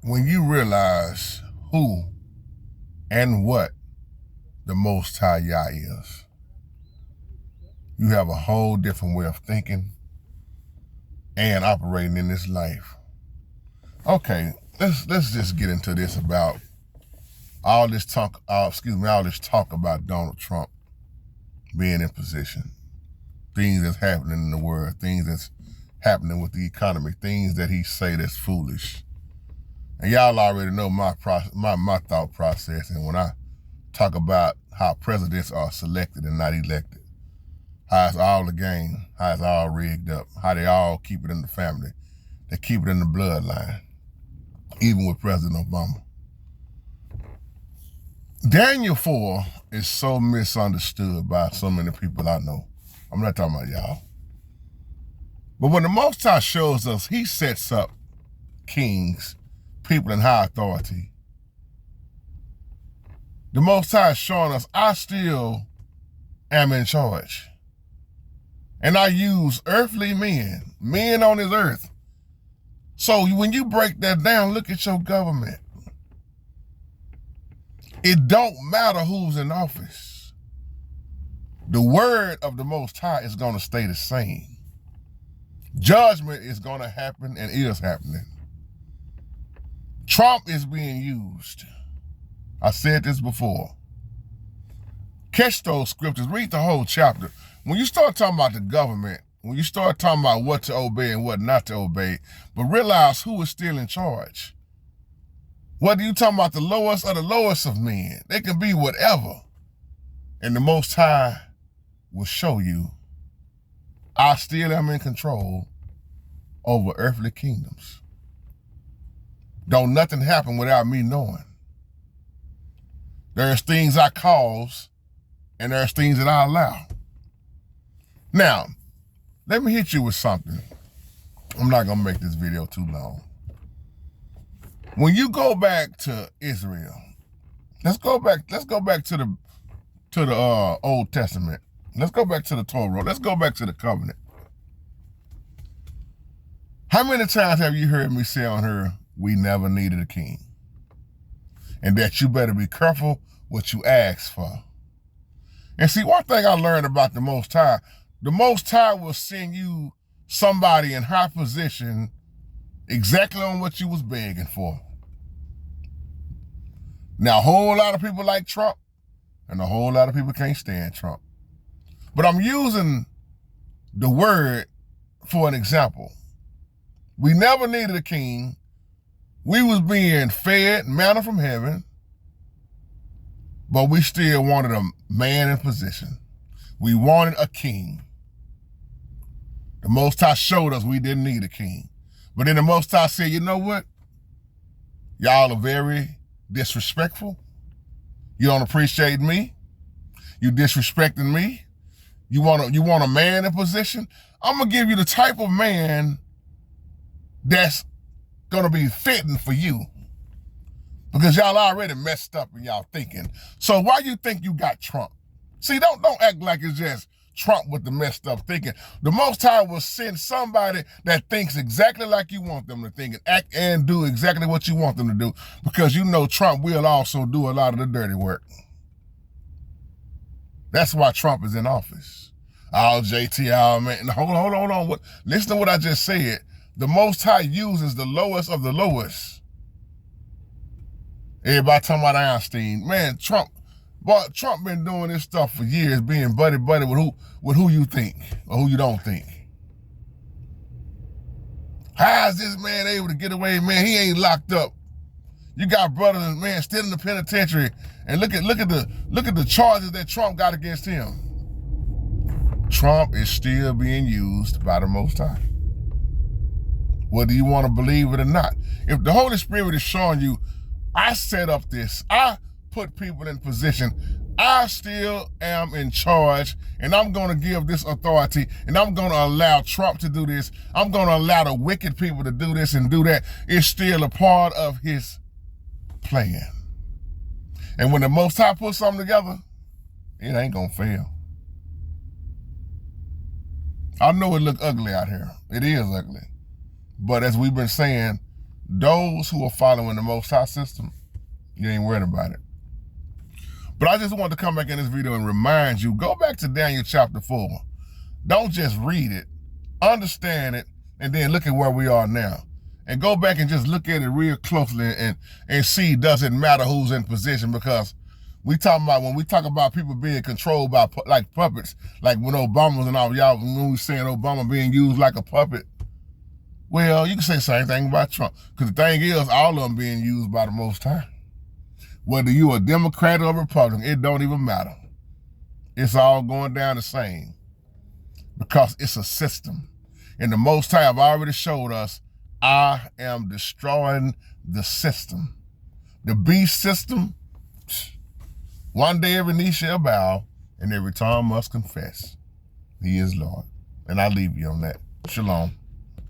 when you realize who and what the Most High Yah is, you have a whole different way of thinking and operating in this life. Okay, let's just get into this about all this talk about Donald Trump being in position, things that's happening in the world, things that's happening with the economy, things that he say that's foolish. And y'all already know my thought process. And when I talk about how presidents are selected and not elected, how it's all a game, how it's all rigged up, how they all keep it in the family, they keep it in the bloodline, even with President Obama. Daniel 4 is so misunderstood by so many people I know. I'm not talking about y'all. But when the Most High shows us, he sets up kings, people in high authority. The Most High is showing us, I still am in charge. And I use earthly men on this earth. So when you break that down, look at your government. It don't matter who's in office. The word of the Most High is going to stay the same. Judgment is going to happen and is happening. Trump is being used. I said this before. Catch those scriptures. Read the whole chapter. When you start talking about the government, when you start talking about what to obey and what not to obey, but realize who is still in charge. Whether you talking about the lowest or the lowest of men, they can be whatever. And the Most High will show you, I still am in control over earthly kingdoms. Don't nothing happen without me knowing. There's things I cause and there's things that I allow. Now, let me hit you with something. I'm not gonna make this video too long. When you go back to Israel, let's go back to the Old Testament. Let's go back to the Torah. Let's go back to the covenant. How many times have you heard me say on here, we never needed a king? And that you better be careful what you ask for. And see, one thing I learned about the Most High will send you somebody in high position exactly on what you was begging for. Now, a whole lot of people like Trump, and a whole lot of people can't stand Trump. But I'm using the word for an example. We never needed a king. We was being fed manna from heaven, but we still wanted a man in position. We wanted a king. The Most High showed us we didn't need a king. But then the Most High said, you know what? Y'all are very disrespectful. You don't appreciate me. You disrespecting me. You want a man in position? I'm going to give you the type of man that's going to be fitting for you. Because y'all already messed up in y'all thinking. So why you think you got Trump? See, don't act like it's just Trump with the messed up thinking. The Most High will send somebody that thinks exactly like you want them to think and act and do exactly what you want them to do. Because you know Trump will also do a lot of the dirty work. That's why Trump is in office. JT, man. Hold on. Listen to what I just said. The Most High uses the lowest of the lowest. Everybody talking about Einstein. Man, Trump been doing this stuff for years, being buddy with who you think or who you don't think. How is this man able to get away? Man, he ain't locked up. You got brothers, man, still in the penitentiary, and look at the charges that Trump got against him. Trump is still being used by the Most High, whether you want to believe it or not. If the Holy Spirit is showing you, I set up this, I put people in position, I still am in charge, and I'm going to give this authority, and I'm going to allow Trump to do this, I'm going to allow the wicked people to do this and do that. It's still a part of his plan. And when the Most High puts something together, it ain't going to fail. I know it look ugly out here. It is ugly. But as we've been saying, those who are following the Most High system, you ain't worried about it. But I just wanted to come back in this video and remind you, go back to Daniel chapter 4. Don't just read it, understand it, and then look at where we are now. And go back and just look at it real closely and see, does it matter who's in position? Because when we talk about people being controlled by like puppets, like when Obama and all y'all, when we saying Obama being used like a puppet, well, you can say the same thing about Trump. Because the thing is, all of them being used by the Most High. Whether you a Democrat or Republican, it don't even matter. It's all going down the same. Because it's a system. And the Most High have already showed us, I am destroying the system. The beast system, one day every knee shall bow and every tongue must confess. He is Lord. And I leave you on that. Shalom.